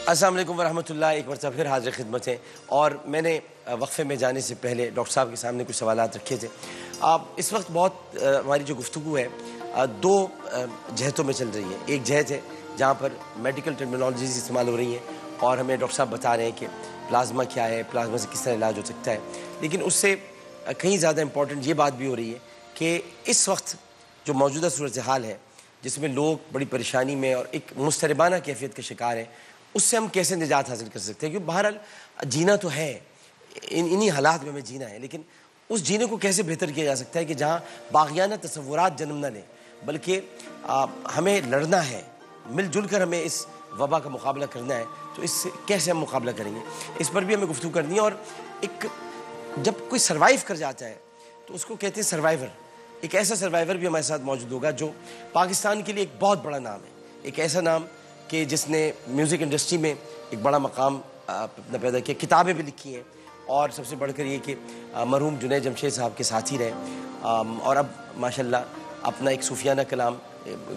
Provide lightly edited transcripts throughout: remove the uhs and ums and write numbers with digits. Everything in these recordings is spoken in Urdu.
السلام علیکم ورحمۃ اللہ. ایک مرتبہ پھر حاضر خدمت ہیں. اور میں نے وقفے میں جانے سے پہلے ڈاکٹر صاحب کے سامنے کچھ سوالات رکھے تھے. اس وقت بہت ہماری جو گفتگو ہے دو جہتوں میں چل رہی ہے. ایک جہت ہے جہاں پر میڈیکل ٹرمینالوجیز استعمال ہو رہی ہیں اور ہمیں ڈاکٹر صاحب بتا رہے ہیں کہ پلازما کیا ہے, پلازما سے کس طرح علاج ہو سکتا ہے. لیکن اس سے کہیں زیادہ امپورٹنٹ یہ بات بھی ہو رہی ہے کہ اس وقت جو موجودہ صورتحال ہے جس میں لوگ بڑی پریشانی میں اور ایک مضطربانہ کیفیت کے شکار ہیں, اس سے ہم کیسے نجات حاصل کر سکتے ہیں. کیونکہ بہرحال جینا تو ہے, انہی حالات میں ہمیں جینا ہے, لیکن اس جینے کو کیسے بہتر کیا جا سکتا ہے کہ جہاں باغیانہ تصورات جنم نہ لیں بلکہ ہمیں لڑنا ہے, مل جل کر ہمیں اس وبا کا مقابلہ کرنا ہے. تو اس سے کیسے ہم مقابلہ کریں گے, اس پر بھی ہمیں گفتگو کرنی ہے. اور ایک جب کوئی سروائیو کر جاتا ہے تو اس کو کہتے ہیں سروائیور. ایک ایسا سروائیور بھی ہمارے ساتھ موجود ہوگا جو پاکستان کے لیے ایک بہت بڑا نام ہے, ایک ایسا نام کہ جس نے میوزک انڈسٹری میں ایک بڑا مقام اپنا پیدا کیا, کتابیں بھی لکھی ہیں, اور سب سے بڑھ کر یہ کہ مرحوم جنید جمشید صاحب کے ساتھی رہے, اور اب ماشاءاللہ اپنا ایک صوفیانہ کلام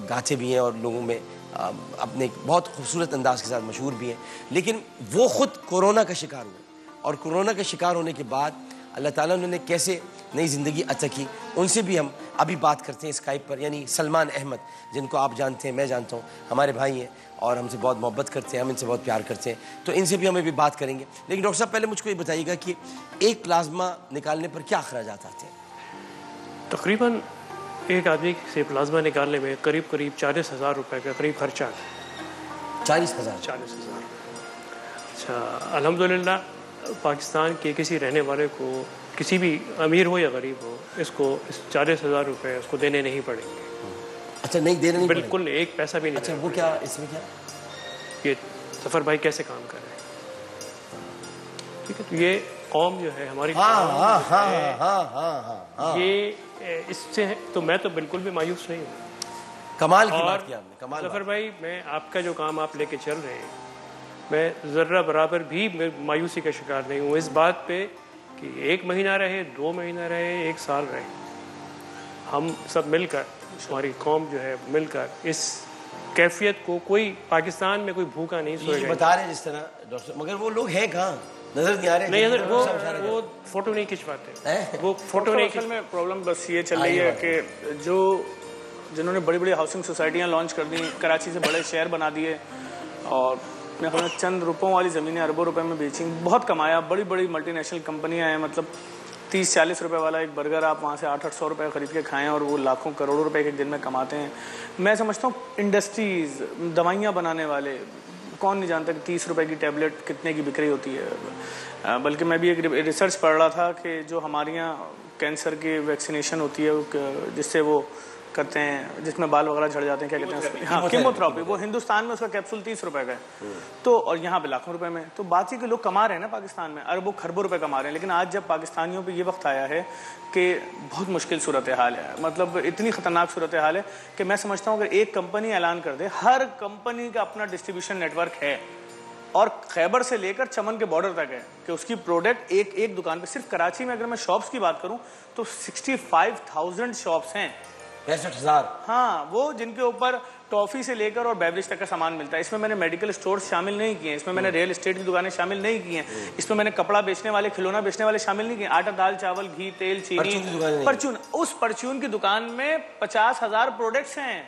گاتے بھی ہیں اور لوگوں میں اپنے ایک بہت خوبصورت انداز کے ساتھ مشہور بھی ہیں. لیکن وہ خود کورونا کا شکار ہوئے, اور کورونا کا شکار ہونے کے بعد اللہ تعالیٰ نے کیسے نئی زندگی عطا کی, ان سے بھی ہم ابھی بات کرتے ہیں اسکائپ پر. یعنی سلمان احمد, جن کو آپ جانتے ہیں, میں جانتا ہوں, ہمارے بھائی ہیں اور ہم سے بہت محبت کرتے ہیں, ہم ان سے بہت پیار کرتے ہیں, تو ان سے بھی ہمیں بھی بات کریں گے. لیکن ڈاکٹر صاحب پہلے مجھ کو یہ بتائیے گا کہ ایک پلازما نکالنے پر کیا اخراجات آتے ہیں؟ تقریباً ایک آدمی سے پلازما نکالنے میں قریب 40,000 روپے کا قریب خرچہ ہے. 40,000. اچھا, الحمدللہ پاکستان کے کسی رہنے والے کو, کسی بھی امیر ہو یا غریب ہو, اس کو اس 40,000 روپے اس کو دینے نہیں پڑیں گے. اچھا, نہیں دینے نہیں پڑیں گے, بالکل ایک پیسہ بھی نہیں. اچھا, وہ کیا, اس میں کیا یہ ظفر بھائی کیسے کام کر رہے ہیں, ٹھیک ہے. تو یہ قوم جو ہے ہماری, یہ اس سے تو میں تو بالکل بھی مایوس نہیں ہوں. کمال کی بات کیا آپ نے, کمال. ظفر بھائی, میں آپ کا جو کام آپ لے کے چل رہے ہیں, میں ذرہ برابر بھی مایوسی کا شکار نہیں ہوں اس بات پہ کہ 1 مہینہ رہے, 2 مہینہ رہے, 1 سال رہے, ہم سب مل کر, ہماری قوم جو ہے مل کر اس کیفیت کو, کوئی پاکستان میں کوئی بھوکا نہیں سوئے گا. بتا رہے ہیں جس طرح ڈاکٹر, مگر وہ لوگ ہیں کہاں, نظر نہیں آ رہے. نہیں, وہ فوٹو نہیں کھنچواتے, وہ فوٹو نہیں. اصل میں پرابلم بس یہ چل رہی ہے کہ جنہوں نے بڑی بڑی ہاؤسنگ سوسائٹیاں لانچ کر دیں, کراچی سے بڑے شہر بنا دیے, اور میں خود چند روپوں والی زمینیں اربوں روپے میں بیچیں, بہت کمایا. بڑی بڑی ملٹی نیشنل کمپنیاں ہیں, مطلب 30-40 روپے والا ایک برگر آپ وہاں سے 800-800 روپے خرید کے کھائیں, اور وہ لاکھوں کروڑوں روپے ایک دن میں کماتے ہیں. میں سمجھتا ہوں انڈسٹریز, دوائیاں بنانے والے, کون نہیں جانتا کہ 30 روپے کی ٹیبلٹ کتنے کی بکری ہوتی ہے. بلکہ میں بھی ایک ریسرچ پڑھ رہا تھا کہ جو ہمارے یہاں کینسر کی ویکسینیشن ہوتی ہے جس سے وہ کرتے ہیں, جس میں بال وغیرہ جھڑ جاتے ہیں, کیا کہتے ہیں, ہاں, کیموتھراپی, وہ ہندوستان میں اس کا کیپسول 30 روپے کا ہے, تو اور یہاں پہ لاکھوں روپے میں. تو بات یہ کہ لوگ کما رہے ہیں نا پاکستان میں, اربوں کھربوں روپے کما رہے ہیں. لیکن آج جب پاکستانیوں پہ یہ وقت آیا ہے کہ بہت مشکل صورتحال ہے, مطلب اتنی خطرناک صورتحال ہے کہ میں سمجھتا ہوں اگر ایک کمپنی اعلان کر دے, ہر کمپنی کا اپنا ڈسٹریبیوشن نیٹ ورک ہے, اور خیبر سے لے کر چمن کے بارڈر تک ہے, کہ اس کی پروڈکٹ ایک دکان پہ, صرف کراچی میں اگر میں شاپس کی بات کروں تو 65,000 شاپس ہیں. 65,000. ہاں, وہ جن کے اوپر ٹافی سے لے کر اور بیوریج تک کا سامان ملتا ہے. اس میں میں نے میڈیکل سٹورز شامل نہیں کیے ہیں, اس میں میں نے ریئل اسٹیٹ کی دکانیں شامل نہیں کی ہیں, اس میں میں نے کپڑا بیچنے والے, کھلونا بیچنے والے شامل نہیں کیے. آٹا, دال, چاول, گھی, تیل, چینی, پرچون. اس پرچون کی دکان میں 50,000 پروڈکٹس ہیں.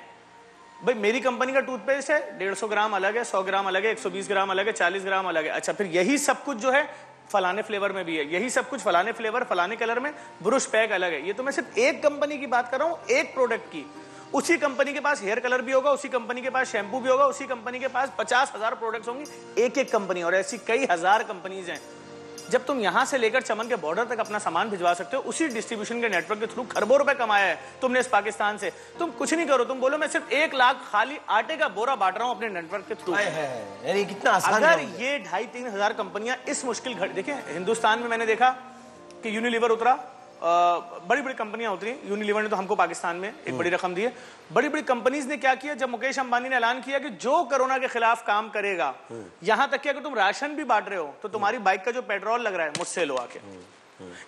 بھائی میری کمپنی کا ٹوتھ پیسٹ ہے, 150 گرام الگ ہے, 100 گرام الگ ہے, 120 گرام الگ ہے, 40 گرام الگ ہے. اچھا, پھر یہی سب کچھ جو ہے فلانے فلیور میں بھی ہے, یہی سب کچھ فلانے فلیور فلانے کلر میں, برش پیک الگ ہے. یہ تو میں صرف ایک کمپنی کی بات کر رہا ہوں, ایک پروڈکٹ کی. اسی کمپنی کے پاس ہیئر کلر بھی ہوگا, اسی کمپنی کے پاس شیمپو بھی ہوگا, اسی کمپنی کے پاس 50,000 پروڈکٹس ہوں گی, ایک کمپنی. اور ایسی کئی ہزار کمپنیز ہیں. جب تم یہاں سے لے کر چمن کے بارڈر تک اپنا سامان بھجوا سکتے ہو, اسی ڈسٹریبیوشن کے نیٹ ورک کے تھرو کھربوں روپے کمایا ہے تم نے اس پاکستان سے. تم کچھ نہیں کرو, تم بولو میں صرف 1 لاکھ خالی آٹے کا بورا بانٹ رہا ہوں اپنے نیٹ ورک کے تھرو. یعنی کتنا آسان. اگر یہ 2,500-3 ہزار کمپنیاں اس مشکل گھڑی, دیکھیں ہندوستان میں نے دیکھا کہ یونیلیور اترا, بڑی بڑی کمپنیاں اتری. یونیلیور نے تو ہم کو پاکستان میں ایک بڑی رقم دی ہے. بڑی بڑی کمپنیز نے کیا کیا, جب مکیش امبانی نے اعلان کیا کہ جو کرونا کے خلاف کام کرے گا, یہاں تک کہ اگر تم راشن بھی بانٹ رہے ہو تو تمہاری بائک کا جو پیٹرول لگ رہا ہے مجھ سے لو آ کے.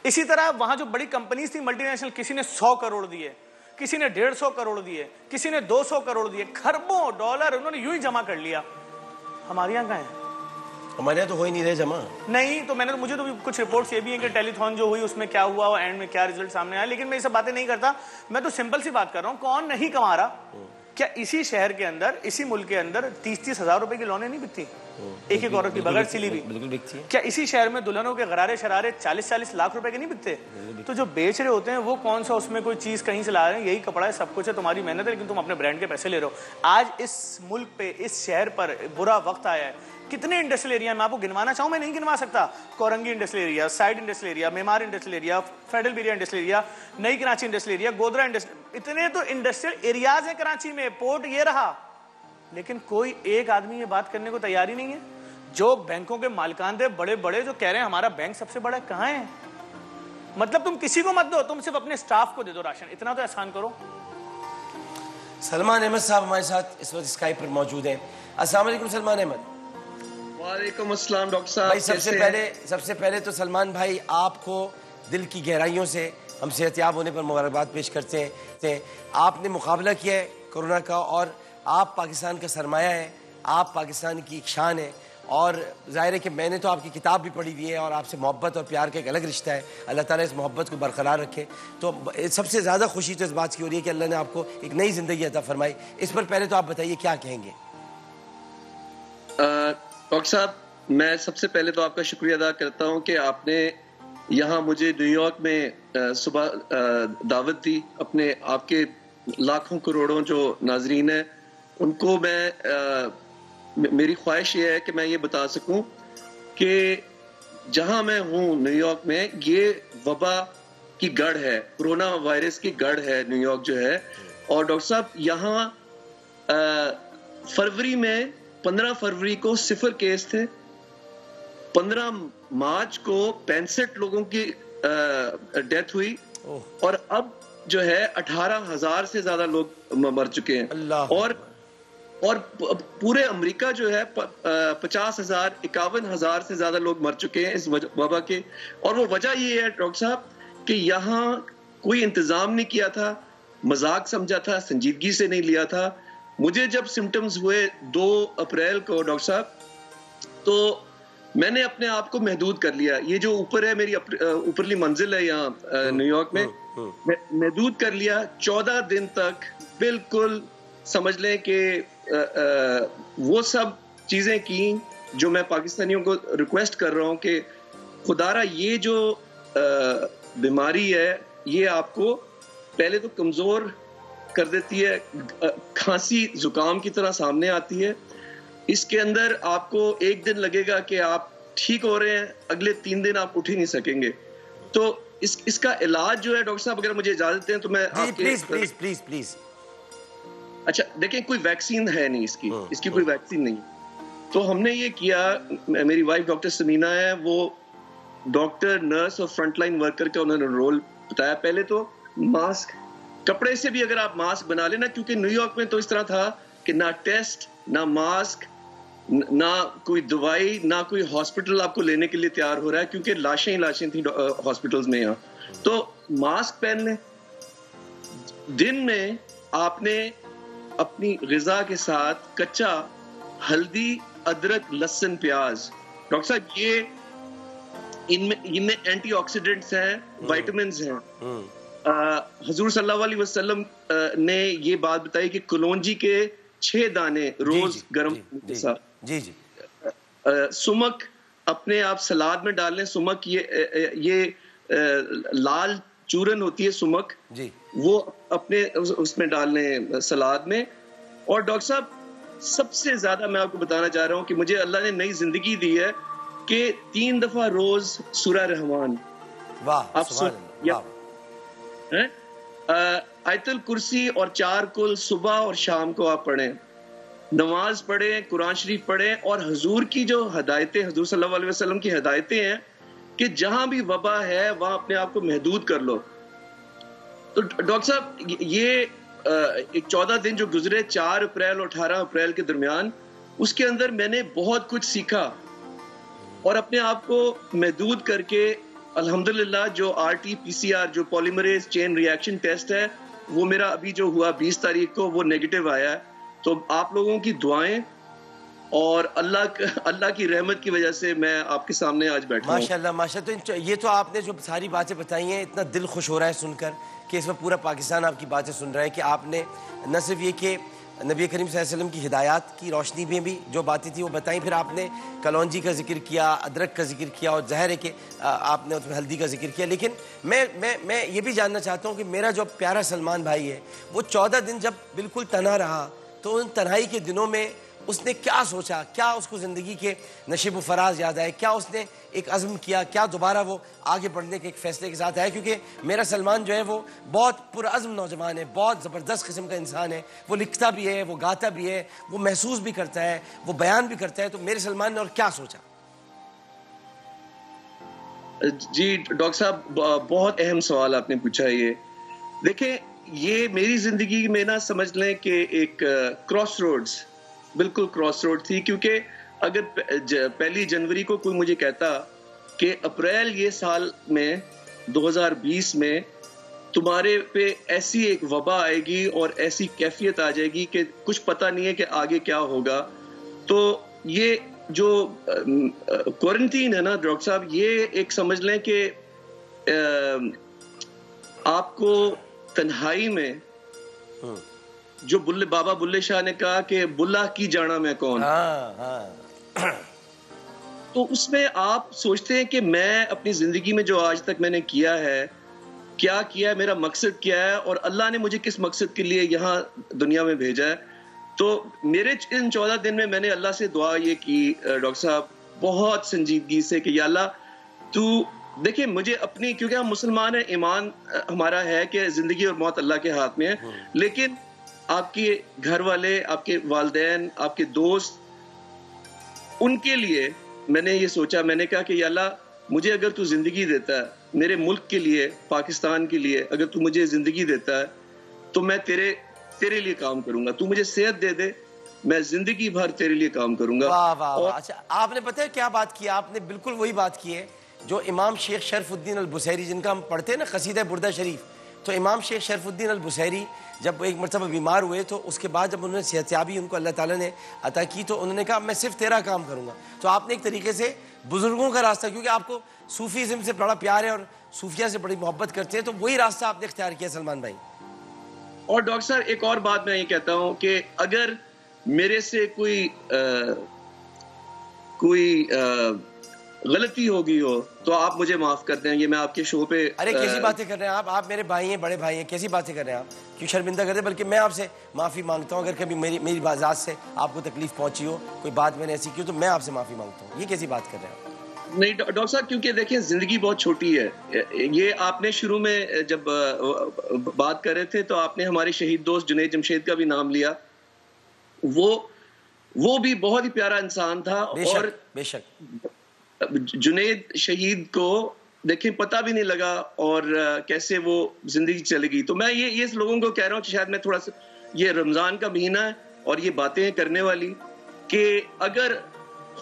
اسی طرح وہاں جو بڑی کمپنیز تھی ملٹی نیشنل, کسی نے 100 کروڑ دیے, کسی نے 150 کروڑ دیے, کسی نے 200 کروڑ دیے, کھربوں ڈالر انہوں نے یوں ہی جمع کر لیا. ہمارے یہاں کہاں ہے, ہمارے یہاں تو ہو ہی نہیں رہے جمع. نہیں تو میں نے مجھے تو کچھ رپورٹس یہ بھی ہیں کہ ٹیلی تھون جو ہوئی اس میں کیا ہوا اور اینڈ میں کیا رزلٹ سامنے آیا, لیکن میں یہ سب باتیں نہیں کرتا. میں تو سمپل سی بات کر رہا ہوں, کون نہیں کما رہا؟ کیا اسی شہر کے اندر, اسی ملک کے اندر 30-30 ہزار روپے کی لونیں نہیں بکتی ایک ایک عورت کی بغیر سلی ہوئی؟ بالکل بکتی ہے. کیا اسی شہر میں دلہنوں کے غرارے شرارے 40-40 لاکھ روپے کے نہیں بکتے؟ تو جو بیچ رہے ہوتے ہیں وہ کون سا اس میں کوئی چیز کہیں سے لا رہے ہیں؟ یہی کپڑا ہے, سب کچھ ہے, تمہاری محنت ہے, لیکن تم اپنے برانڈ کے پیسے لے رہے ہو. آج اس ملک پہ, اس شہر پر برا وقت آیا ہے. کتنے انڈسٹریل ایریا میں آپ کو گنوانا چاہوں, میں نہیں گنوا سکتا. Korangi industrial area, SITE industrial area, میمار industrial area, federal B area industrial area, نئی کراچی انڈسٹریل ایریا, گودرا انڈسٹریل, اتنے تو انڈسٹریل ایریاز ہیں کراچی میں, پورٹ یہ رہا, لیکن کوئی ایک آدمی یہ بات کرنے کو تیار ہی نہیں ہے. جو بینکوں کے مالکان تھے بڑے بڑے, جو کہہ رہے ہیں ہمارا بینک سب سے بڑا ہے, کہاں ہے؟ مطلب تم کسی کو مت دو, تم صرف اپنے سٹاف کو دے دو راشن, اتنا تو احسان کرو. سلمان احمد صاحب ہمارے ساتھ اس وقت اسکائپ پر موجود ہیں. السلام علیکم سلمان احمد. وعلیکم السلام ڈاکٹر صاحب. بھائی سب سے پہلے تو سلمان بھائی آپ کو دل کی گہرائیوں سے ہم صحتیاب ہونے پر مبارکباد پیش کرتے ہیں. آپ نے مقابلہ کیا ہے کورونا کا, اور آپ پاکستان کا سرمایہ ہیں, آپ پاکستان کی ایک شان ہے, اور ظاہر ہے کہ میں نے تو آپ کی کتاب بھی پڑھی ہوئی ہے, اور آپ سے محبت اور پیار کا ایک الگ رشتہ ہے. اللہ تعالیٰ اس محبت کو برقرار رکھے. تو سب سے زیادہ خوشی تو اس بات کی ہو رہی ہے کہ اللہ نے آپ کو ایک نئی زندگی عطا فرمائی. اس پر پہلے تو آپ بتائیے کیا کہیں گے. ڈاکٹر صاحب, میں سب سے پہلے تو آپ کا شکریہ ادا کرتا ہوں کہ آپ نے یہاں مجھے نیو یارک میں صبح دعوت دی. اپنے آپ کے لاکھوں کروڑوں جو ناظرین ہیں ان کو میری خواہش یہ ہے کہ میں یہ بتا سکوں کہ جہاں میں ہوں نیو یارک میں, یہ وبا کی گڑھ ہے, کرونا وائرس کی گڑھ ہے نیو یارک جو ہے. اور ڈاکٹر صاحب یہاں فروری میں 15 فروری کو 0 کیس تھے, 15 مارچ کو 65 لوگوں کی ڈیتھ ہوئی, اور اب جو ہے 18,000 سے زیادہ لوگ مر چکے ہیں. اور پورے امریکہ جو ہے 50,000 51,000 سے زیادہ لوگ مر چکے ہیں اس وبا کے. اور وہ وجہ یہ ہے ڈاکٹر صاحب کہ یہاں کوئی انتظام نہیں کیا تھا, مذاق سمجھا تھا, سنجیدگی سے نہیں لیا تھا. مجھے جب سمٹمز ہوئے 2 اپریل کو ڈاکٹر صاحب, تو میں نے اپنے آپ کو محدود کر لیا. یہ جو اوپر ہے میری اوپرلی منزل ہے یہاں نیو یارک میں, محدود کر لیا. 14 دن تک بالکل سمجھ لیں کہ وہ سب چیزیں کی جو میں پاکستانیوں کو ریکویسٹ کر رہا ہوں کہ خدارا یہ جو بیماری ہے یہ آپ کو پہلے تو کمزور کر دیتی ہے, کھانسی زکام کی طرح سامنے آتی ہے. اس کے اندر آپ کو 1 دن لگے گا کہ آپ ٹھیک ہو رہے ہیں, اگلے 3 دن آپ اٹھ ہی نہیں سکیں گے. تو اس کا علاج جو ہے ڈاکٹر صاحب اگر مجھے اجازت دیں تو میں پلیز. اچھا دیکھیں, کوئی ویکسین ہے نہیں اس کی کوئی ویکسین نہیں. تو ہم نے یہ کیا, میری وائف ڈاکٹر سمینا ہے, وہ ڈاکٹر نرس اور فرنٹ لائن ورکر کا انہوں نے رول بتایا. پہلے تو ماسک, کپڑے سے بھی اگر آپ ماسک بنا لینا, کیونکہ نیو یارک میں تو اس طرح تھا کہ نہ ٹیسٹ, نہ ماسک, نہ کوئی دوائی, نہ کوئی ہاسپٹل آپ کو لینے کے لیے تیار ہو رہا ہے, کیونکہ لاشیں تھیں ہاسپٹلز میں یہاں. تو ماسک پہن لیں. دن میں آپ نے اپنی غذا کے ساتھ کچا ہلدی, ادرک, لہسن, پیاز, ڈاکٹر صاحب یہ ان میں اینٹی آکسیڈنٹس ہیں, وائٹامنز ہیں. حضور صلی اللہ علیہ وسلم نے یہ بات بتائی کہ کلونجی کے 6 دانے روز گرم کے ساتھ. سمک اپنے آپ سلاد میں ڈال لیں. سمک یہ لال چورن ہوتی ہے سمک, وہ اپنے اس میں ڈال لیں سلاد میں. اور ڈاکٹر صاحب سب سے زیادہ میں آپ کو بتانا چاہ رہا ہوں کہ مجھے اللہ نے نئی زندگی دی ہے کہ 3 دفعہ روز سورہ رحمان, آیت الکرسی اور 4 کل صبح اور شام کو آپ پڑھیں, نماز پڑھیں, قرآن شریف پڑھیں. اور حضور کی جو ہدایتیں, حضور صلی اللہ علیہ وسلم کی ہدایتیں ہیں کہ جہاں بھی وبا ہے وہاں اپنے آپ کو محدود کر لو. تو ڈاکٹر صاحب یہ ایک 14 دن جو گزرے 4 اپریل اور 18 اپریل کے درمیان, اس کے اندر میں نے بہت کچھ سیکھا اور اپنے آپ کو محدود کر کے الحمدللہ جو RT-PCR جو پولیمریز چین ریئیکشن ٹیسٹ ہے وہ میرا ابھی جو ہوا 20 تاریخ کو وہ نیگیٹو آیا ہے. تو آپ لوگوں کی دعائیں اور اللہ کی رحمت کی وجہ سے میں آپ کے سامنے آج بیٹھا ہوں. ماشاءاللہ ماشاءاللہ. تو یہ تو آپ نے جو ساری باتیں بتائی ہیں اتنا دل خوش ہو رہا ہے سن کر کہ اس میں پورا پاکستان آپ کی باتیں سن رہا ہے کہ آپ نے نہ صرف یہ کہ نبی کریم صلی اللہ علیہ وسلم کی ہدایات کی روشنی میں بھی جو باتیں تھیں وہ بتائیں, پھر آپ نے کلونجی کا ذکر کیا, ادرک کا ذکر کیا, اور ظاہر ہے کہ آپ نے اس میں ہلدی کا ذکر کیا. لیکن میں یہ بھی جاننا چاہتا ہوں کہ میرا جو پیارا سلمان بھائی ہے وہ 14 دن جب بالکل تنہا رہا تو ان تنہائی کے دنوں میں اس نے کیا سوچا, کیا اس کو زندگی کے نشیب و فراز یاد آئے, کیا اس نے ایک عزم کیا, کیا دوبارہ وہ آگے بڑھنے کے ایک فیصلے کے ساتھ آیا؟ کیونکہ میرا سلمان جو ہے وہ بہت پرعزم نوجوان ہے, بہت زبردست قسم کا انسان ہے, وہ لکھتا بھی ہے, وہ گاتا بھی ہے, وہ محسوس بھی کرتا ہے, وہ بیان بھی کرتا ہے. تو میرے سلمان نے اور کیا سوچا؟ جی ڈاکٹر صاحب, بہت اہم سوال آپ نے پوچھا. یہ دیکھیں, یہ میری زندگی میں نہ سمجھ لیں کہ ایک کراس روڈز, بالکل کراس روڈ تھی. کیونکہ اگر 1 جنوری کو کوئی مجھے کہتا کہ اپریل یہ سال میں 2020 میں تمہارے پہ ایسی ایک وبا آئے گی اور ایسی کیفیت آ جائے گی کہ کچھ پتہ نہیں ہے کہ آگے کیا ہوگا, تو یہ جو کوارنٹین ہے نا ڈاکٹر صاحب, یہ ایک سمجھ لیں کہ آپ کو تنہائی میں جو بابا بلے شاہ نے کہا کہ بلا کی جانا میں کون, تو اس میں آپ سوچتے ہیں کہ میں اپنی زندگی میں جو آج تک میں نے کیا ہے, کیا کیا ہے, میرا مقصد کیا ہے, اور اللہ نے مجھے کس مقصد کے لیے یہاں دنیا میں بھیجا ہے. تو میرے ان 14 دن میں نے اللہ سے دعا یہ کی ڈاکٹر صاحب بہت سنجیدگی سے کہ یا اللہ تو دیکھیں مجھے اپنی, کیونکہ ہم مسلمان ہیں, ایمان ہمارا ہے کہ زندگی اور موت اللہ کے ہاتھ میں ہے, لیکن آپ کے گھر والے, آپ کے والدین, آپ کے دوست, ان کے لیے میں نے یہ سوچا, میں نے کہا کہ یا اللہ مجھے اگر تو زندگی دیتا ہے, میرے ملک کے لیے, پاکستان کے لیے اگر تو مجھے زندگی دیتا ہے تو میں تیرے لیے کام کروں گا. تو مجھے صحت دے دے, میں زندگی بھر تیرے لیے کام کروں گا. واہ واہ واہ. اچھا, آپ نے پتہ ہے کیا بات کی؟ آپ نے بالکل وہی بات کی ہے جو امام شیخ شرف الدین البصیری, جن کا ہم پڑھتے ہیں نا قصیدہ بردہ شریف, تو امام شیخ شرف الدین البصیری جب ایک مرتبہ بیمار ہوئے تو اس کے بعد جب انہوں نے صحتیابی ان کو اللہ تعالیٰ نے عطا کی تو انہوں نے کہا میں صرف تیرا کام کروں گا. تو آپ نے ایک طریقے سے بزرگوں کا راستہ, کیونکہ آپ کو صوفیزم سے بڑا پیار ہے اور صوفیہ سے بڑی محبت کرتے ہیں, تو وہی راستہ آپ نے اختیار کیا سلمان بھائی. اور ڈاکٹر صاحب ایک اور بات میں یہ کہتا ہوں کہ اگر میرے سے کوئی غلطی ہوگی ہو تو آپ مجھے معاف کر دیں. یہ میں آپ کے شو پہ ارے کیسی باتیں کر رہے ہیں آپ میرے بھائی ہیں, بڑے بھائی ہیں, کیسی باتیں کر رہے ہیں آپ, کیوں شرمندہ کر رہے ہیں؟ بلکہ میں آپ سے معافی مانگتا ہوں اگر کبھی میری ذات سے آپ کو تکلیف پہنچی ہو, کوئی بات میں نے ایسی کی ہو, تو میں آپ سے معافی مانگتا ہوں. یہ کیسی بات کر رہے ہیں آپ؟ نہیں ڈاکٹر صاحب, کیونکہ دیکھیں زندگی بہت چھوٹی ہے. یہ آپ نے شروع میں جب بات کر رہے تھے تو آپ نے ہمارے شہید دوست جنید جمشید کا بھی نام لیا. وہ بھی بہت ہی پیارا انسان تھا, اور بے شک جنید شہید کو دیکھیں پتہ بھی نہیں لگا اور کیسے وہ زندگی چلے گئی. تو میں یہ لوگوں کو کہہ رہا ہوں کہ شاید میں تھوڑا سا, یہ رمضان کا مہینہ ہے اور یہ باتیں کرنے والی, کہ اگر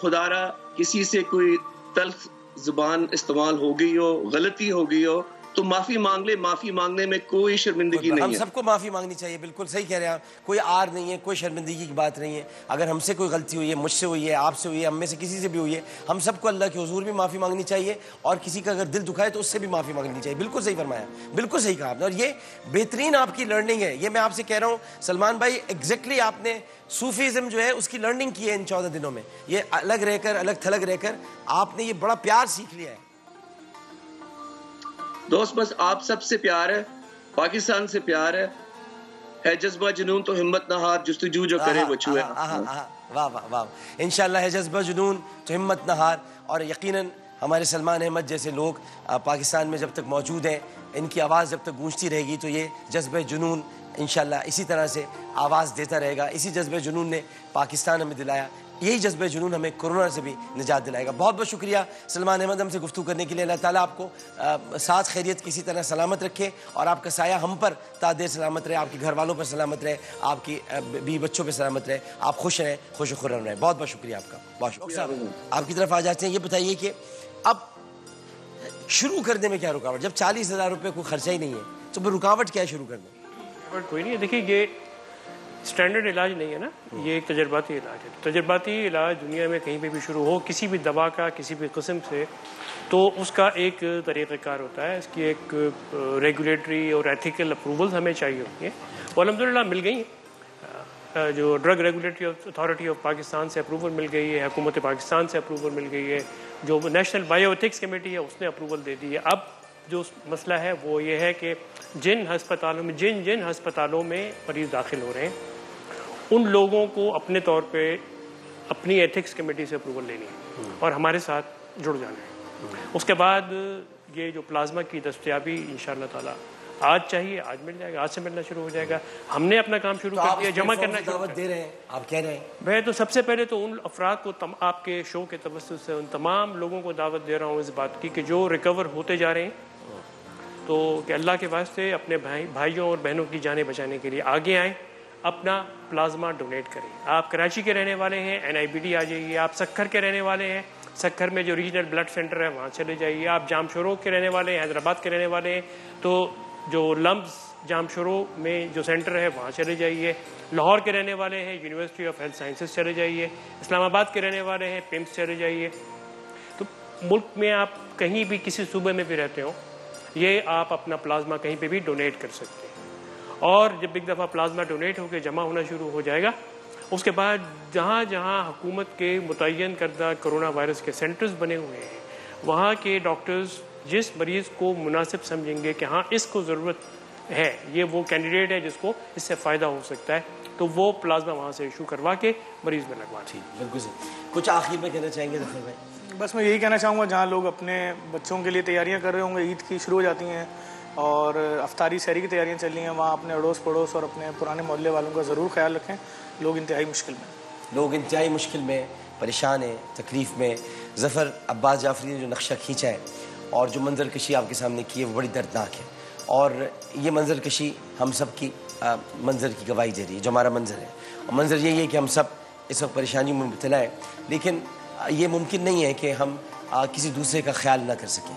خدا را کسی سے کوئی تلخ زبان استعمال ہو گئی ہو, غلطی ہو گئی ہو, تو معافی مانگ لے. معافی مانگنے میں کوئی شرمندگی نہیں ہے. ہم سب کو معافی مانگنی چاہیے, بالکل صحیح کہہ رہے ہیں آپ. کوئی آر نہیں ہے, کوئی شرمندگی کی بات نہیں ہے. اگر ہم سے کوئی غلطی ہوئی ہے, مجھ سے ہوئی ہے, آپ سے ہوئی ہے, ہم میں سے کسی سے بھی ہوئی ہے, ہم سب کو اللہ کے حضور بھی معافی مانگنی چاہیے, اور کسی کا اگر دل دکھائے تو اس سے بھی معافی مانگنی چاہیے. بالکل صحیح فرمایا, بالکل صحیح کہا آپ نے, اور یہ بہترین آپ کی لرننگ ہے. یہ میں آپ سے کہہ رہا ہوں سلمان بھائی, ایگزیکٹلی آپ نے صوفیزم جو ہے اس کی لرننگ کی ہے ان 14 دنوں میں. یہ الگ رہ کر, الگ تھلگ رہ کر آپ نے یہ بڑا پیار سیکھ لیا ہے. دوست بس آپ سب سے پیار ہے, پاکستان سے پیار ہے جذبہ جنون تو ہمت نہ ہار, جستجو جو کرے وہ چھوئے. واہ واہ واہ. انشاءاللہ ہے جذبہ جنون تو ہمت نہ ہار. اور یقیناً ہمارے سلمان احمد جیسے لوگ پاکستان میں جب تک موجود ہیں, ان کی آواز جب تک گونجتی رہے گی تو یہ جذبہ جنون انشاءاللہ اسی طرح سے آواز دیتا رہے گا. اسی جذبہ جنون نے پاکستان ہمیں دلایا, یہی جذبہ جنون ہمیں کورونا سے بھی نجات دلائے گا. بہت بہت شکریہ سلمان احمد ہم سے گفتگو کرنے کے لیے. اللہ تعالیٰ آپ کو ساتھ خیریت کسی طرح سلامت رکھے, اور آپ کا سایہ ہم پر تا دیر سلامت رہے, آپ کے گھر والوں پر سلامت رہے, آپ کی بیوی بچوں پہ سلامت رہے, آپ خوش رہیں, خوش و خرم رہیں. بہت بہت شکریہ آپ کا. بہت شکریہ صاحب, آپ کی طرف آ جاتے ہیں. یہ بتائیے کہ اب شروع کرنے میں کیا رکاوٹ؟ جب 40,000 روپے کوئی خرچہ ہی نہیں ہے تو رکاوٹ کیا ہے شروع کرنے میں؟ کوئی نہیں ہے. دیکھیے یہ اسٹینڈرڈ علاج نہیں ہے نا، یہ ایک تجرباتی علاج ہے. تجرباتی علاج دنیا میں کہیں پہ بھی شروع ہو کسی بھی دوا کا کسی بھی قسم سے، تو اس کا ایک طریقہ کار ہوتا ہے، اس کی ایک ریگولیٹری اور ایتھیکل اپروولز ہمیں چاہیے ہوتی ہیں، وہ الحمدللہ مل گئی ہیں. جو drug regulatory authority of Pakistan سے اپروول مل گئی ہے، حکومت پاکستان سے اپروول مل گئی ہے، جو نیشنل بائیو ایتھکس کمیٹی ہے اس نے اپروول دے دی ہے. اب جو مسئلہ ہے وہ یہ ہے کہ جن ہسپتالوں میں مریض داخل ہو رہے ہیں ان لوگوں کو اپنے طور پہ اپنی ایتھکس کمیٹی سے اپروول لینی ہے اور ہمارے ساتھ جڑ جانا ہے. اس کے بعد یہ جو پلازما کی دستیابی انشاءاللہ تعالی آج چاہیے، آج مل جائے گا، آج سے ملنا شروع ہو جائے گا. ہم نے اپنا کام شروع کر دیا، جمع کرنا دعوت دے رہے ہیں، آپ کہہ رہے ہیں. میں تو سب سے پہلے تو ان افراد کو آپ کے شو کے توسط سے ان تمام لوگوں کو دعوت دے رہا ہوں اس بات کی کہ جو ریکور ہوتے جا رہے ہیں تو کہ اللہ کے واسطے اپنے بھائیوں اور بہنوں کی جانیں بچانے کے لیے آگے آئیں، اپنا پلازما ڈونیٹ کریں. آپ کراچی کے رہنے والے ہیں NIBD آ جائیے، آپ سکھر کے رہنے والے ہیں سکھر میں جو ریجنل بلڈ سینٹر ہے وہاں چلے جائیے، آپ جام شورو کے رہنے والے ہیں حیدرآباد کے رہنے والے ہیں تو جو لمز جام شورو میں جو سینٹر ہے وہاں چلے جائیے، لاہور کے رہنے والے ہیں یونیورسٹی آف ہیلتھ سائنسز چلے جائیے، اسلام آباد کے رہنے والے ہیں PIMS چلے جائیے. تو ملک میں آپ کہیں بھی کسی صوبے میں بھی رہتے ہوں یہ آپ اپنا پلازما کہیں پہ بھی ڈونیٹ کر سکتے ہیں. اور جب ایک دفعہ پلازما ڈونیٹ ہو کے جمع ہونا شروع ہو جائے گا اس کے بعد جہاں جہاں حکومت کے متعین کردہ کرونا وائرس کے سینٹرز بنے ہوئے ہیں وہاں کے ڈاکٹرز جس مریض کو مناسب سمجھیں گے کہ ہاں اس کو ضرورت ہے، یہ وہ کینڈیڈیٹ ہے جس کو اس سے فائدہ ہو سکتا ہے، تو وہ پلازما وہاں سے ایشو کروا کے مریض میں لگوا دیں. بالکل صحیح. کچھ آخر میں کہنا چاہیں گے ظفر بھائی؟ بس میں یہی کہنا چاہوں گا جہاں لوگ اپنے بچوں کے لیے تیاریاں کر رہے ہوں گے، عید کی شروع ہو جاتی ہیں اور افطاری سحری کی تیاریاں چل رہی ہیں، وہاں اپنے اڑوس پڑوس اور اپنے پرانے محلے والوں کا ضرور خیال رکھیں. لوگ انتہائی مشکل میں پریشان ہیں، تکلیف میں. ظفر عباس جعفری نے جو نقشہ کھینچا ہے اور جو منظر کشی آپ کے سامنے کی ہے وہ بڑی دردناک ہے، اور یہ منظر کشی ہم سب کی منظر کی گواہی دے رہی ہے جو ہمارا منظر ہے. اور منظر یہی ہے کہ ہم سب اس وقت پریشانیوں میں مبتلا ہیں، لیکن یہ ممکن نہیں ہے کہ ہم کسی دوسرے کا خیال نہ کر سکیں.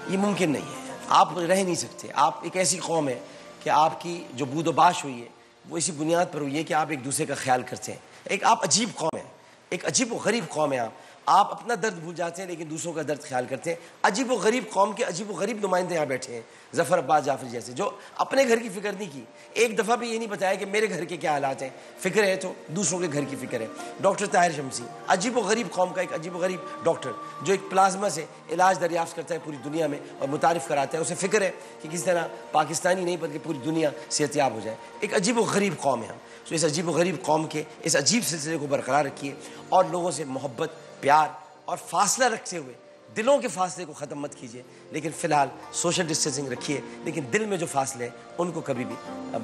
یہ ممکن نہیں ہے، آپ رہ نہیں سکتے. آپ ایک ایسی قوم ہے کہ آپ کی جو بود و باش ہوئی ہے وہ اسی بنیاد پر ہوئی ہے کہ آپ ایک دوسرے کا خیال کرتے ہیں. ایک آپ عجیب قوم ہے، ایک عجیب و غریب قوم ہے. آپ اپنا درد بھول جاتے ہیں لیکن دوسروں کا درد خیال کرتے ہیں. عجیب و غریب قوم کے عجیب و غریب نمائندے یہاں بیٹھے ہیں، ظفر عباس جعفری جیسے، جو اپنے گھر کی فکر نہیں کی، ایک دفعہ بھی یہ نہیں بتایا کہ میرے گھر کے کیا حالات ہیں. فکر ہے تو دوسروں کے گھر کی فکر ہے. ڈاکٹر طاہر شمسی، عجیب و غریب قوم کا ایک عجیب و غریب ڈاکٹر جو ایک پلازما سے علاج دریافت کرتا ہے پوری دنیا میں اور متعارف کراتا ہے. اسے فکر ہے کہ کس طرح پاکستانی نہیں بلکہ پوری دنیا صحت یاب ہو جائے. ایک عجیب و غریب قوم ہے ہم. تو اس عجیب و غریب قوم کے اس عجیب سلسلے کو برقرار رکھیے اور لوگوں سے محبت، پیار اور فاصلہ رکھتے ہوئے دلوں کے فاصلے کو ختم مت کیجیے، لیکن فی الحال سوشل ڈسٹینسنگ رکھیے، لیکن دل میں جو فاصلے ہیں ان کو کبھی بھی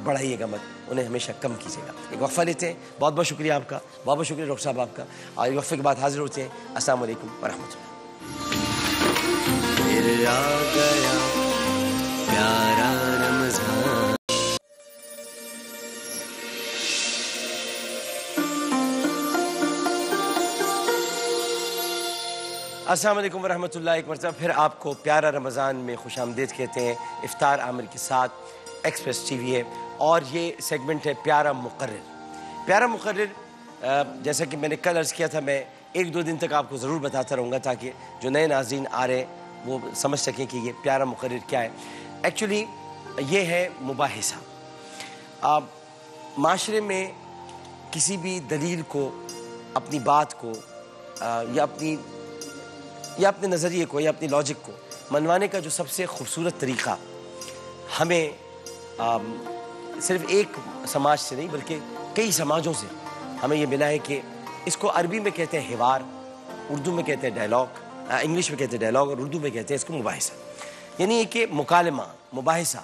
بڑھائیے گا مت، انہیں ہمیشہ کم کیجیے گا. ایک وقفہ لیتے ہیں. بہت بہت شکریہ آپ کا، بہت بہت شکریہ ڈاکٹر صاحب آپ کا. اور ایک وقفے کے بعد حاضر ہوتے ہیں. السلام علیکم ورحمۃ اللہ. السلام علیکم ورحمۃ اللہ. ایک مرتبہ پھر آپ کو پیارا رمضان میں خوش آمدید کہتے ہیں. افطار عامر کے ساتھ ایکسپریس ٹی وی ہے اور یہ سیگمنٹ ہے پیارا مقرر. پیارا مقرر جیسا کہ میں نے کل عرض کیا تھا، میں 1-2 دن تک آپ کو ضرور بتاتا رہوں گا تاکہ جو نئے ناظرین آ رہے ہیں وہ سمجھ سکیں کہ یہ پیارا مقرر کیا ہے. ایکچولی یہ ہے مباحثہ. معاشرے میں کسی بھی دلیل کو، اپنی بات کو یا اپنے نظریے کو یا اپنی لاجک کو منوانے کا جو سب سے خوبصورت طریقہ ہمیں صرف ایک سماج سے نہیں بلکہ کئی سماجوں سے ہمیں یہ ملا ہے کہ اس کو عربی میں کہتے ہیں حوار، اردو میں کہتے ہیں ڈائلاگ، انگلش میں کہتے ہیں ڈائلاگ اور اردو میں کہتے ہیں اس کو مباحثہ. یعنی یہ کہ مکالمہ، مباحثہ،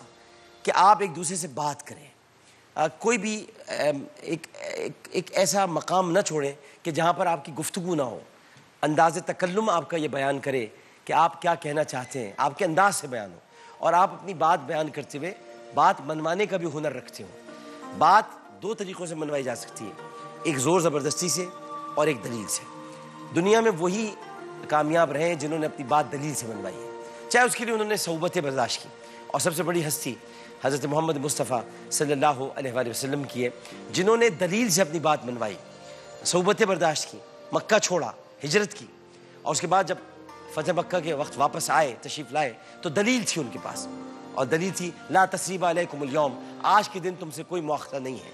کہ آپ ایک دوسرے سے بات کریں. کوئی بھی ایک ایسا مقام نہ چھوڑیں کہ جہاں پر آپ کی گفتگو نہ ہو. انداز تکلم آپ کا یہ بیان کرے کہ آپ کیا کہنا چاہتے ہیں، آپ کے انداز سے بیان ہو، اور آپ اپنی بات بیان کرتے ہوئے بات منوانے کا بھی ہنر رکھتے ہو. بات 2 طریقوں سے منوائی جا سکتی ہے، ایک زور زبردستی سے اور ایک دلیل سے. دنیا میں وہی کامیاب رہے ہیں جنہوں نے اپنی بات دلیل سے منوائی ہے، چاہے اس کے لیے انہوں نے صعوبتیں برداشت کی اور سب سے بڑی ہستی حضرت محمد مصطفیٰ صلی اللہ علیہ وآلہ وسلم کی ہے، جنہوں نے دلیل سے اپنی بات منوائی، صعوبتیں برداشت کی، مکہ چھوڑا، ہجرت کی، اور اس کے بعد جب فتح مکہ کے وقت واپس آئے، تشریف لائے، تو دلیل تھی ان کے پاس، اور دلیل تھی لا تثریب علیکم اليوم، آج کے دن تم سے کوئی مواخذہ نہیں ہے،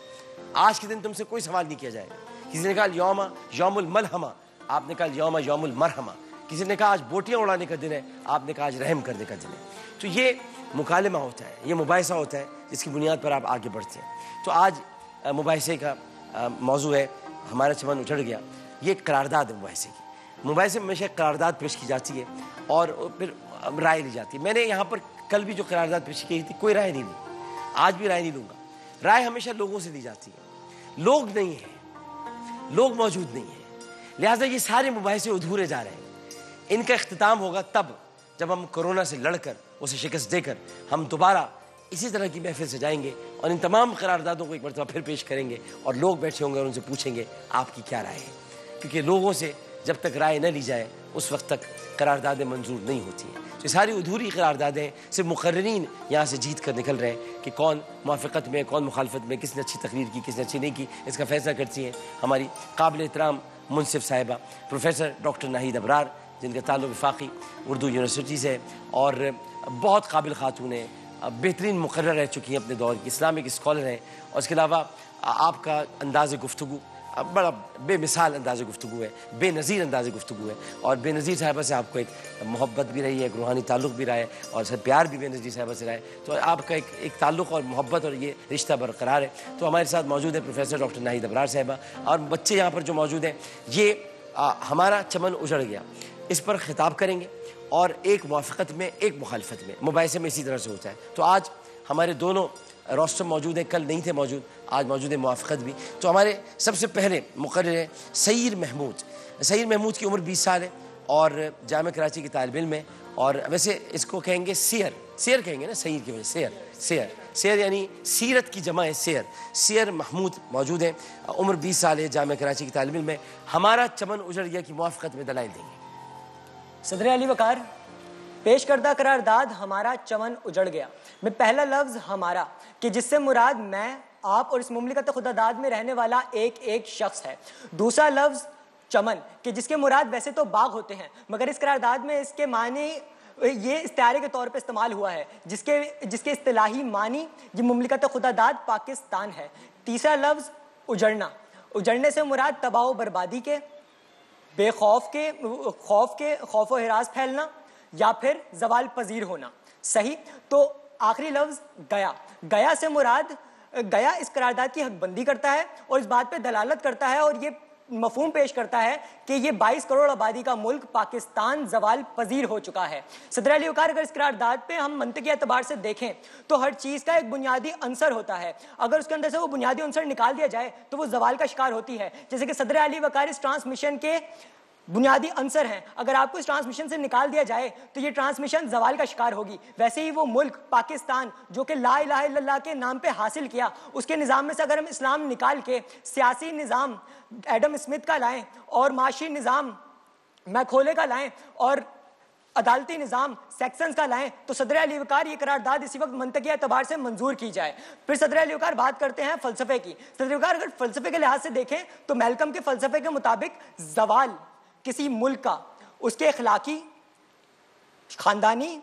آج کے دن تم سے کوئی سوال نہیں کیا جائے گا۔ کسی نے کہا یوم یوم الملحمہ، آپ نے کہا یوم یوم المرحمہ۔ کسی نے کہا آج بوٹیاں اڑانے کا دن ہے، آپ نے کہا آج رحم کرنے کا دن ہے۔ تو یہ مکالمہ ہوتا ہے، یہ مباحثہ ہوتا ہے جس کی بنیاد پر آپ آگے بڑھتے ہیں۔ تو آج مباحثے کا موضوع ہے ہمارا چمن اجڑ گیا، یہ قرارداد ہے مباحثے کی۔ مباحثے میں ہمیشہ قرارداد پیش کی جاتی ہے اور پھر رائے لی جاتی ہے۔ میں نے یہاں پر کل بھی جو قرارداد پیش کی تھی کوئی رائے نہیں لی، آج بھی رائے نہیں لوں گا۔ رائے ہمیشہ لوگوں سے لی جاتی ہے، لوگ نہیں ہیں، لوگ موجود نہیں ہیں، لہٰذا یہ سارے مباحثے ادھورے جا رہے ہیں۔ ان کا اختتام ہوگا تب جب ہم کرونا سے لڑ کر اسے شکست دے کر ہم دوبارہ اسی طرح کی محفل سجائیں گے اور ان تمام قراردادوں کو ایک مرتبہ پھر پیش کریں گے اور لوگ بیٹھے ہوں گے اور ان سے پوچھیں گے آپ کی کیا رائے ہے، کیونکہ لوگوں سے جب تک رائے نہ لی جائے اس وقت تک قراردادیں منظور نہیں ہوتی ہیں۔ تو یہ ساری ادھوری قراردادیں صرف مقررین یہاں سے جیت کر نکل رہے ہیں کہ کون موافقت میں کون مخالفت میں، کس نے اچھی تقریر کی کس نے اچھی نہیں کی، اس کا فیصلہ کرتی ہیں ہماری قابل احترام منصف صاحبہ پروفیسر ڈاکٹر ناہید ابرار، جن کا تعلق وفاقی اردو یونیورسٹی سے ہے اور بہت قابل خاتون ہیں، بہترین مقرر رہ چکی ہیں اپنے دور کی، اسلامک اسکالر ہیں، اور اس کے علاوہ آپ کا انداز گفتگو بڑا بے مثال انداز گفتگو ہے، بے نظیر انداز گفتگو ہے، اور بے نظیر صاحبہ سے آپ کو ایک محبت بھی رہی ہے، ایک روحانی تعلق بھی رہا ہے، اور پیار بھی بے نظیر صاحبہ سے رہا ہے، تو آپ کا ایک تعلق اور محبت اور یہ رشتہ برقرار ہے۔ تو ہمارے ساتھ موجود ہے پروفیسر ڈاکٹر ناہید ابرار صاحبہ، اور بچے یہاں پر جو موجود ہیں یہ ہمارا چمن اجڑ گیا اس پر خطاب کریں گے، اور ایک موافقت میں ایک مخالفت میں، مباحثے میں اسی طرح سے ہوتا ہے۔ تو آج ہمارے دونوں روسٹر موجود ہیں، کل نہیں تھے موجود، آج موجود ہے موافقت بھی۔ تو ہمارے سب سے پہلے مقرر ہیں سعیر محمود۔ سعیر محمود کی عمر 20 سال ہے اور جامعہ کراچی کی طالب علم ہے، اور ویسے اس کو کہیں گے سیر کہیں گے نا، سعیر کی وجہ سیر یعنی سیرت کی جمع ہے سیر۔ سیر محمود موجود ہیں، عمر 20 سال ہے، جامعہ کراچی کی طالب علم ہے۔ ہمارا چمن اجڑ گیا کی موافقت میں دلائل دیں گے۔ صدر علی وقار، پیش کردہ قرارداد ہمارا چمن اجڑ گیا میں پہلا لفظ ہمارا کہ جس سے مراد میں، آپ اور اس مملکت خدا داد میں رہنے والا ایک شخص ہے۔ دوسرا لفظ چمن کہ جس کے مراد ویسے تو باغ ہوتے ہیں، مگر اس قرارداد میں اس کے معنی یہ استعارے کے طور پہ استعمال ہوا ہے، جس کے اصطلاحی معنی یہ مملکت خدا داد پاکستان ہے۔ تیسرا لفظ اجڑنا، اجڑنے سے مراد تباہ و بربادی کے، بے خوف و ہراس پھیلنا یا پھر زوال پذیر ہونا۔ صحیح۔ تو آخری لفظ گیا سے مراد، گیا اس قرارداد کی حق بندی کرتا ہے اور اس بات پہ دلالت کرتا ہے اور یہ مفہوم پیش کرتا ہے کہ یہ 22 کروڑ آبادی کا ملک پاکستان زوال پذیر ہو چکا ہے۔ صدر علی وقار، اگر اس قرارداد پہ ہم منطقی اعتبار سے دیکھیں تو ہر چیز کا ایک بنیادی عنصر ہوتا ہے، اگر اس کے اندر سے وہ بنیادی عنصر نکال دیا جائے تو وہ زوال کا شکار ہوتی ہے۔ جیسے کہ صدر علی وقار اس ٹرانسمیشن کے بنیادی عنصر ہیں، اگر آپ کو اس ٹرانسمیشن سے نکال دیا جائے تو یہ ٹرانسمیشن زوال کا شکار ہوگی۔ ویسے ہی وہ ملک پاکستان جو کہ لا الہ الا اللہ کے نام پہ حاصل کیا، اس کے نظام میں سے اگر ہم اسلام نکال کے سیاسی نظام ایڈم اسمتھ کا لائیں اور معاشی نظام میکھولے کا لائیں اور عدالتی نظام سیکسنز کا لائیں تو صدر علی وقار یہ قرارداد اسی وقت منطقی اعتبار سے منظور کی جائے۔ پھر صدر علی وقار بات کرتے ہیں فلسفے کی۔ صدر وقار اگر فلسفے کے لحاظ سے دیکھیں تو میلکم کے فلسفے کے مطابق زوال کسی ملک کا اس کے اخلاقی، خاندانی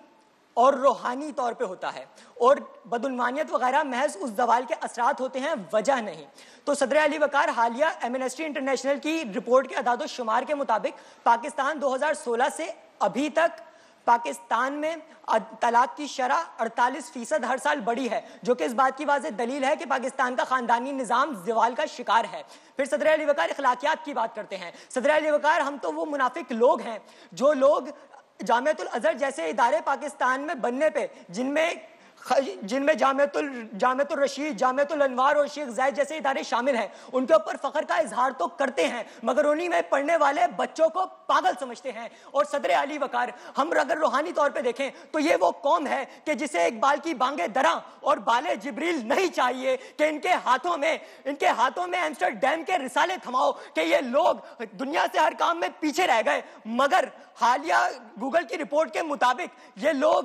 اور روحانی طور پہ ہوتا ہے، اور بدعنوانیت وغیرہ محض اس زوال کے اثرات ہوتے ہیں، وجہ نہیں۔ تو صدر علی وقار حالیہ ایمنسٹی انٹرنیشنل کی رپورٹ کے اعداد و شمار کے مطابق پاکستان 2016 سے ابھی تک پاکستان میں طلاق کی شرح 48% ہر سال بڑھی ہے، جو کہ اس بات کی واضح دلیل ہے کہ پاکستان کا خاندانی نظام زوال کا شکار ہے۔ پھر صدر علی وقار اخلاقیات کی بات کرتے ہیں۔ صدر علی وقار، ہم تو وہ منافق لوگ ہیں جو لوگ جامعۃ الازہر جیسے ادارے پاکستان میں بننے پہ، جن میں جامعۃ الرشید، جامعۃ الانوار اور شیخ زاید جیسے ادارے شامل ہیں، ان کے اوپر فخر کا اظہار تو کرتے ہیں مگر انہی میں پڑھنے والے بچوں کو پاگل سمجھتے ہیں۔ اور صدر علی وقار، ہم اگر روحانی طور پہ دیکھیں تو یہ وہ قوم ہے کہ جسے ایک بال کی بانگے دراں اور بالے جبریل نہیں چاہیے کہ ان کے ہاتھوں میں ایمسٹرڈیم کے رسالے تھماؤ کہ یہ لوگ دنیا سے ہر کام میں پیچھے رہ گئے، مگر حالیہ گوگل کی رپورٹ کے مطابق یہ لوگ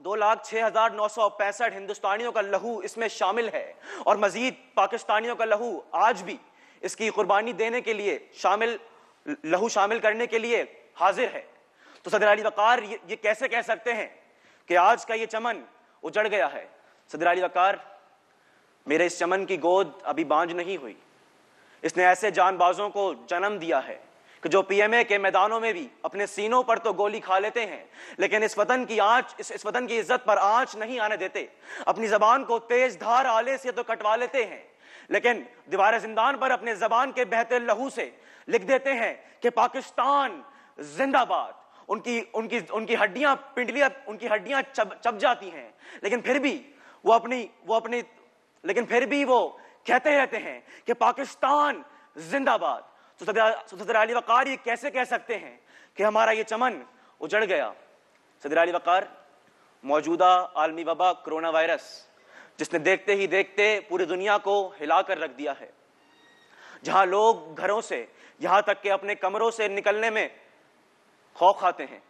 2,06,965 ہندوستانیوں کا لہو اس میں شامل ہے اور مزید پاکستانیوں کا لہو آج بھی اس کی قربانی دینے کے لیے لہو شامل کرنے کے لیے حاضر ہے. تو صدر علی وقار یہ کیسے کہہ سکتے ہیں کہ آج کا یہ چمن اجڑ گیا ہے؟ صدر علی وقار، میرے اس چمن کی گود ابھی بانجھ نہیں ہوئی. اس نے ایسے جان بازوں کو جنم دیا ہے کہ جو پی ایم اے کے میدانوں میں بھی اپنے سینوں پر تو گولی کھا لیتے ہیں لیکن اس وطن کی عزت پر آنچ نہیں آنے دیتے. اپنی زبان کو تیز دھار آلے سے تو کٹوا لیتے ہیں لیکن دیوار زندان پر اپنے زبان کے بہتے لہو سے لکھ دیتے ہیں کہ پاکستان زندہ باد. ان کی ہڈیاں چب جاتی ہیں لیکن پھر بھی وہ کہتے رہتے ہیں کہ پاکستان زندہ باد. تو صدر علی وقار یہ کیسے کہہ سکتے ہیں کہ ہمارا یہ چمن اجڑ گیا؟ صدر علی وقار، موجودہ عالمی وبا کرونا وائرس جس نے دیکھتے ہی دیکھتے پوری دنیا کو ہلا کر رکھ دیا ہے، جہاں لوگ گھروں سے یہاں تک کہ اپنے کمروں سے نکلنے میں خوف کھاتے ہیں،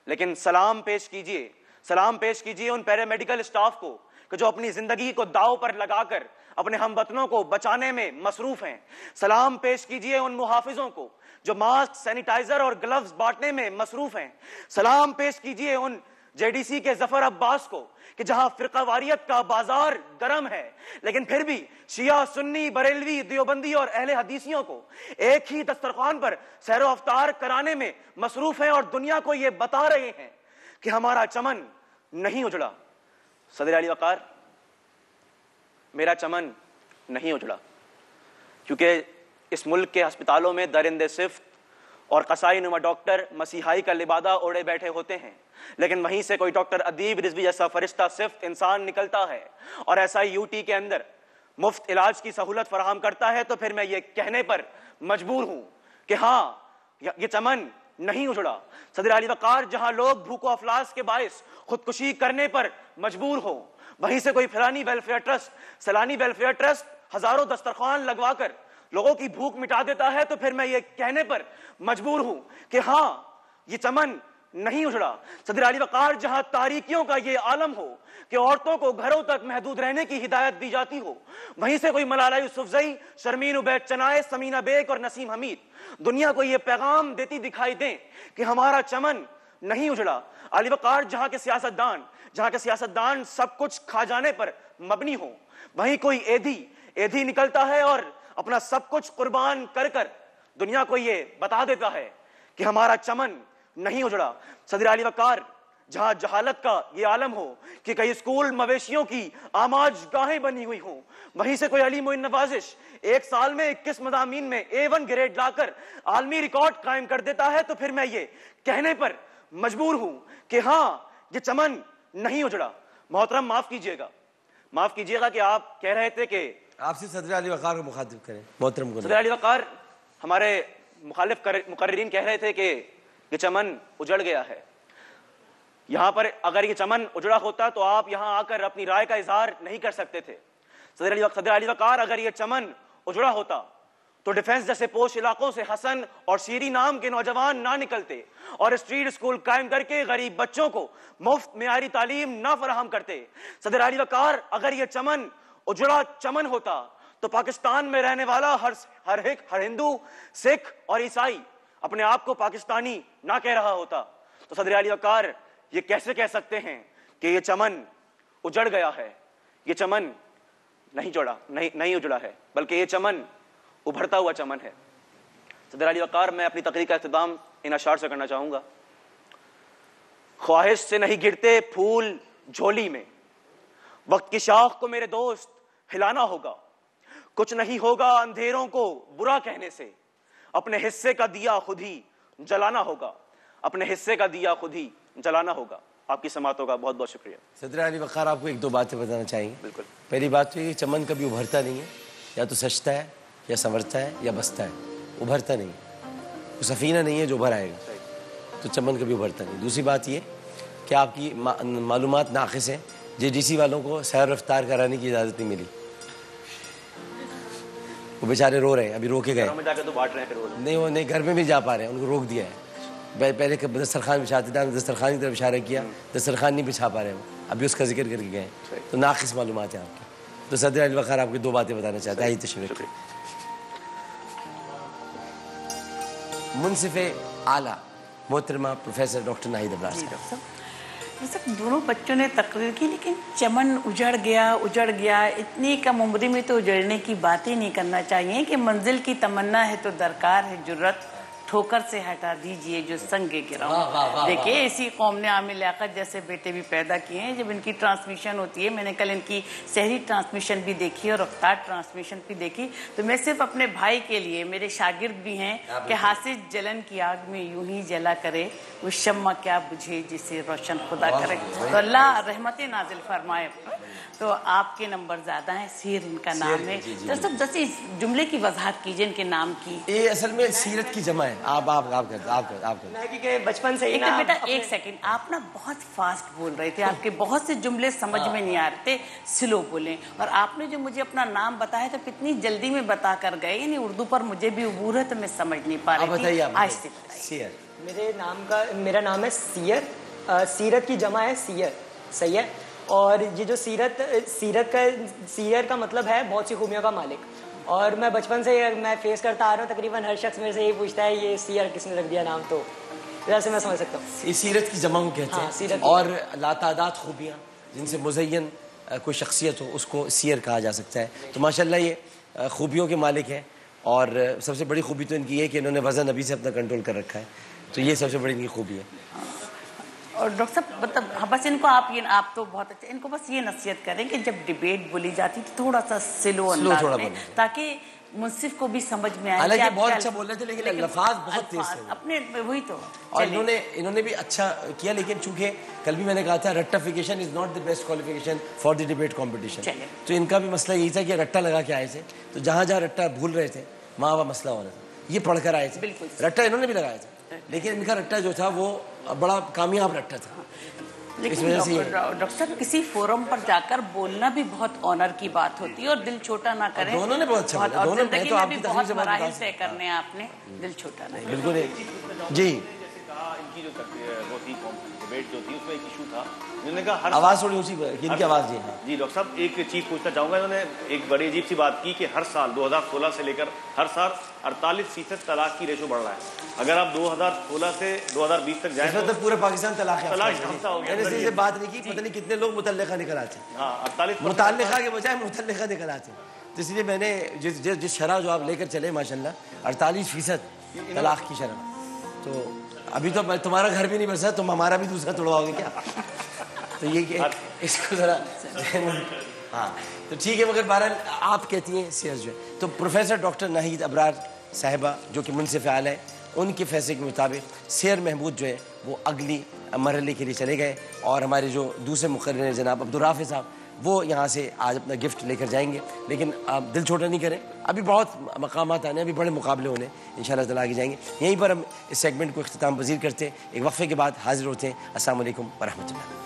لیکن سلام پیش کیجئے ان پیرامیڈیکل اسٹاف کو کہ جو اپنی زندگی کو داؤ پر لگا کر اپنے ہم وطنوں کو بچانے میں مصروف ہیں. سلام پیش کیجئے ان محافظوں کو جو ماسک، سینیٹائزر اور گلوز بانٹنے میں مصروف ہیں. سلام پیش کیجئے ان جے ڈی سی کے ظفر عباس کو کہ جہاں فرقہ واریت کا بازار گرم ہے لیکن پھر بھی شیعہ، سنی، بریلوی، دیوبندی اور اہل حدیثیوں کو ایک ہی دسترخوان پر سیر و افطار کرانے میں مصروف ہیں اور دنیا کو یہ بتا رہے ہیں کہ ہمارا چمن نہیں اجڑا. صدر علی وقار، میرا چمن نہیں اجڑا کیونکہ اس ملک کے ہسپتالوں میں درندے صفت اور قصائی نما ڈاکٹر مسیحائی کا لبادہ اوڑے بیٹھے ہوتے ہیں لیکن وہیں سے کوئی ڈاکٹر ادیب رضوی جیسا فرشتہ صفت انسان نکلتا ہے اور ایسا یو ٹی کے اندر مفت علاج کی سہولت فراہم کرتا ہے. تو پھر میں یہ کہنے پر مجبور ہوں کہ ہاں، یہ چمن نہیں اجڑا. صدر علی وقار، جہاں لوگ بھوک و افلاس کے باعث خودکشی کرنے پر مجبور ہوں وہیں سے کوئی فلانی ویلفیئر ٹرسٹ ہزاروں دسترخوان لگوا کر لوگوں کی بھوک مٹا دیتا ہے تو پھر میں یہ کہنے پر مجبور ہوں کہ ہاں، یہ چمن نہیں اجڑا. صدر علی وقار، جہاں تاریکیوں کا یہ عالم ہو کہ عورتوں کو گھروں تک محدود رہنے کی ہدایت دی جاتی ہو وہیں سے کوئی ملالہ یوسفزئی، شرمین عبید چنائے، سمینہ بیگ اور نسیم حمید دنیا کو یہ پیغام دیتی دکھائی دیں کہ ہمارا چمن نہیں اجڑا. علی وقار، جہاں کے سیاستدان سب کچھ کھا جانے پر مبنی ہوں وہیں کوئی ایدھی نکلتا ہے اور اپنا سب کچھ قربان کر دنیا کو یہ بتا دیتا ہے کہ ہمارا چمن نہیں اجڑا. صدر علی وقار، جہاں جہالت کا یہ عالم ہو کہ کئی اسکول مویشیوں کی آماج گاہیں بنی ہوئی ہوں وہیں سے کوئی علی معین نوازش ایک سال میں 21 مضامین میں A1 گریڈ لا کر عالمی ریکارڈ قائم کر دیتا ہے تو پھر میں یہ کہنے پر مجبور ہوں کہ ہاں، یہ چمن نہیں اجڑا. محترم، معاف کیجیے گا کہ آپ کہہ رہے تھے کہ آپ سے صدر علی وقار کو مخاطب کریں. محترم کو صدر علی وقار، ہمارے مخالف مقررین کہہ رہے تھے کہ یہ چمن اجڑ گیا ہے. یہاں پر اگر یہ چمن اجڑا ہوتا تو آپ یہاں آ کر اپنی رائے کا اظہار نہیں کر سکتے تھے. صدر علی وقار، اگر یہ چمن اجڑا ہوتا تو ڈیفنس جیسے پوش علاقوں سے حسن اور شیری نام کے نوجوان نہ نکلتے اور اسٹریٹ اسکول قائم کر کے غریب بچوں کو مفت معیاری تعلیم نہ فراہم کرتے. صدر علی وقار، اگر یہ چمن اجڑا چمن ہوتا تو پاکستان میں رہنے والا ہر ہندو، سکھ اور عیسائی اپنے آپ کو پاکستانی نہ کہہ رہا ہوتا. تو صدر علی وقار، یہ کیسے کہہ سکتے ہیں کہ یہ چمن اجڑ گیا ہے؟ یہ چمن نہیں اجڑا ہے بلکہ یہ چمن ابھرتا ہوا چمن ہے. صدر علی وقار، میں اپنی تقریر کا اختتام ان اشعار سے کرنا چاہوں گا. خواہش سے نہیں گرتے پھول جھولی میں، وقت کی شاخ کو میرے دوست ہلانا ہوگا. کچھ نہیں ہوگا اندھیروں کو برا کہنے سے، اپنے حصے کا دیا خود ہی جلانا ہوگا. آپ کی سماعتوں کا بہت بہت شکریہ. صدر علی وقار، آپ کو ایک دو باتیں بتانا چاہیں گے. بالکل. پہلی بات تو یہ چمن کبھی ابھرتا نہیں ہے، یا تو سجتا ہے یا سنورتا ہے یا بستا ہے، ابھرتا نہیں. وہ سفینہ نہیں ہے جو ابھر آئے گا، تو چمن کبھی ابھرتا نہیں. دوسری بات یہ کہ آپ کی معلومات ناقص ہیں. جے ڈی سی والوں کو سیر و افطار کرانے کی اجازت نہیں ملی، وہ بیچارے رو رہے ہیں. ابھی رو کے گئے نہیں، وہ نہیں، گھر میں بھی جا پا رہے ہیں، ان کو روک دیا ہے. پہلے دسترخوان بچھاتے تھے، دسترخوان کی طرف اشارہ کیا، دسترخوان نہیں بچھا پا رہے ہیں. ابھی اس کا ذکر کر کے گئے تو ناقص معلومات ہیں آپ کی. تو صدر علی وقار آپ کی 2 باتیں بتانا چاہتا ہے. آئیے تشریف. منصف اعلیٰ محترمہ پروفیسر ڈاکٹر ناہید ابرار صاحب. دونوں بچوں نے تقریر کی لیکن چمن اجڑ گیا. اتنی کم عمری میں تو اجڑنے کی بات ہی نہیں کرنا چاہیے کہ منزل کی تمنا ہے تو درکار ہے جرت, ٹھوکر سے ہٹا دیجئے جو سنگ گراؤں. دیکھیے اسی قوم نے عامر لیاقت جیسے بیٹے بھی پیدا کیے ہیں. جب ان کی ٹرانسمیشن ہوتی ہے, میں نے کل ان کی سحری ٹرانسمیشن بھی دیکھی اور افطار ٹرانسمیشن بھی دیکھی, تو میں صرف اپنے بھائی کے لیے, میرے شاگرد بھی ہیں, کہ حاسد جلن کی آگ میں یوں ہی جلا کرے, وہ شمع کیا بجھے جسے روشن خدا کرے. تو اللہ رحمت نازل فرمائے. تو آپ کے نمبر زیادہ ہیں, سیر ان کا نام ہے. تو سب دس اس جملے کی وضاحت کیجئے ان کے نام کی. یہ اصل میں سیرت کی جمع ہے. آپ بچپن سے ایک بیٹا ایک سیکنڈ, آپ نا بہت فاسٹ بول رہے تھے, آپ کے بہت سے جملے سمجھ میں نہیں آ رہے تھے, سلو بولیں. اور آپ نے جو مجھے اپنا نام بتایا تو کتنی جلدی میں بتا کر گئے, یعنی اردو پر مجھے بھی عبور ہے تو میں سمجھ نہیں پا رہی تھی. آہستہ بتائیے. میرا نام ہے سیر. سیرت کی جمع ہے سیر, صحیح ہے. اور یہ جو سیر کا مطلب ہے بہت سی خوبیوں کا مالک. اور میں بچپن سے میں فیس کرتا آ رہا ہوں, تقریباً ہر شخص میرے سے یہی پوچھتا ہے یہ سیر کس نے رکھ دیا نام, تو ویسے میں سمجھ سکتا ہوں. یہ سیرت کی جمع کو کہتے ہیں. اور لاتعداد خوبیاں جن سے مزین کوئی شخصیت ہو اس کو سیر کہا جا سکتا ہے. تو ماشاءاللہ یہ خوبیوں کے مالک ہیں. اور سب سے بڑی خوبی تو ان کی یہ کہ انہوں نے وزن ابھی سے اپنا کنٹرول کر رکھا ہے, تو یہ سب سے بڑی ان کی خوبی ہے. اور ڈاکٹر صاحب مطلب بس ان کو آپ تو بہت اچھے, ان کو بس یہ نصیحت کریں کہ جب ڈیبیٹ بولی جاتی تو تھوڑا سا سلو انداز میں, تاکہ منصف کو بھی سمجھ میں آئے. حالانکہ بہت اچھا بول رہے تھے لیکن الفاظ بہت تیز تھے اپنے, وہی تو. اور انہوں نے بھی اچھا کیا, لیکن چونکہ کل بھی میں نے کہا تھا ratification is not the best qualification for the debate competition. تو ان کا بھی مسئلہ یہی تھا کہ رٹا لگا کے آئے تھے, تو جہاں رٹا بھول رہے تھے وہاں وہ مسئلہ ہو رہا تھا. یہ پڑھ کر آئے تھے, رٹا انہوں نے بھی لگایا تھا, لیکن ان کا رٹا جو تھا وہ بڑا کامیاب رٹا تھا. لیکن ڈاکٹر صاحب کسی فورم پر جا کر بولنا بھی بہت آنر کی بات ہوتی ہے, اور دل چھوٹا نہ کریں. دونوں نے بہت اچھا بولا, زندگی میں بھی بہت مراحل طے کرنے ہیں آپ نے, دل چھوٹا نہ. بالکل جی. ان کی جو وہ تھی ڈیبیٹ جو تھی اس میں ایک ایشو تھا, انہوں نے کہا آواز تھوڑی اونچی, ان کی آواز. جی ڈاکٹر صاحب ایک چیز پوچھنا چاہوں گا. انہوں نے ایک بڑی عجیب سی بات کی کہ ہر سال 2016 سے لے کر ہر سال 48% طلاق کی ریشو بڑھ رہا ہے. اگر آپ 2016 سے 2020 تک جائیں تو پورے پاکستان طلاق ہو گیا. بات نہیں کی, پتہ نہیں کتنے لوگ متعلقہ نکل آتے ہیں. ہاں 48 متعلقہ کے بجائے متعلقہ نکل آتے ہیں. تو اس لیے میں نے جس شرح جو آپ لے کر چلے ماشاءاللہ 48% طلاق کی شرح, تو ابھی تو تمہارا گھر بھی نہیں بسا, تم ہمارا بھی دوسرا توڑواؤ گے کیا. تو یہ کہ اس کو ذرا ہاں تو ٹھیک ہے, مگر بہرحال آپ کہتی ہیں سیاست جو ہے. تو پروفیسر ڈاکٹر ناہید ابرار صاحبہ جو کہ منصف اعلیٰ ہے, ان کے فیصلے کے مطابق سیر محمود جو ہے وہ اگلی مرحلے کے لیے چلے گئے. اور ہمارے جو دوسرے مقرر ہیں جناب عبدالرافع صاحب, وہ یہاں سے آج اپنا گفٹ لے کر جائیں گے. لیکن آپ دل چھوٹا نہیں کریں, ابھی بہت مقامات آنے, ابھی بڑے مقابلے ہونے, انشاءاللہ تعالیٰ آگے جائیں گے. یہیں پر ہم اس سیگمنٹ کو اختتام پذیر کرتے ہیں. ایک وقفے کے بعد حاضر ہوتے ہیں. السلام علیکم ورحمۃ اللہ.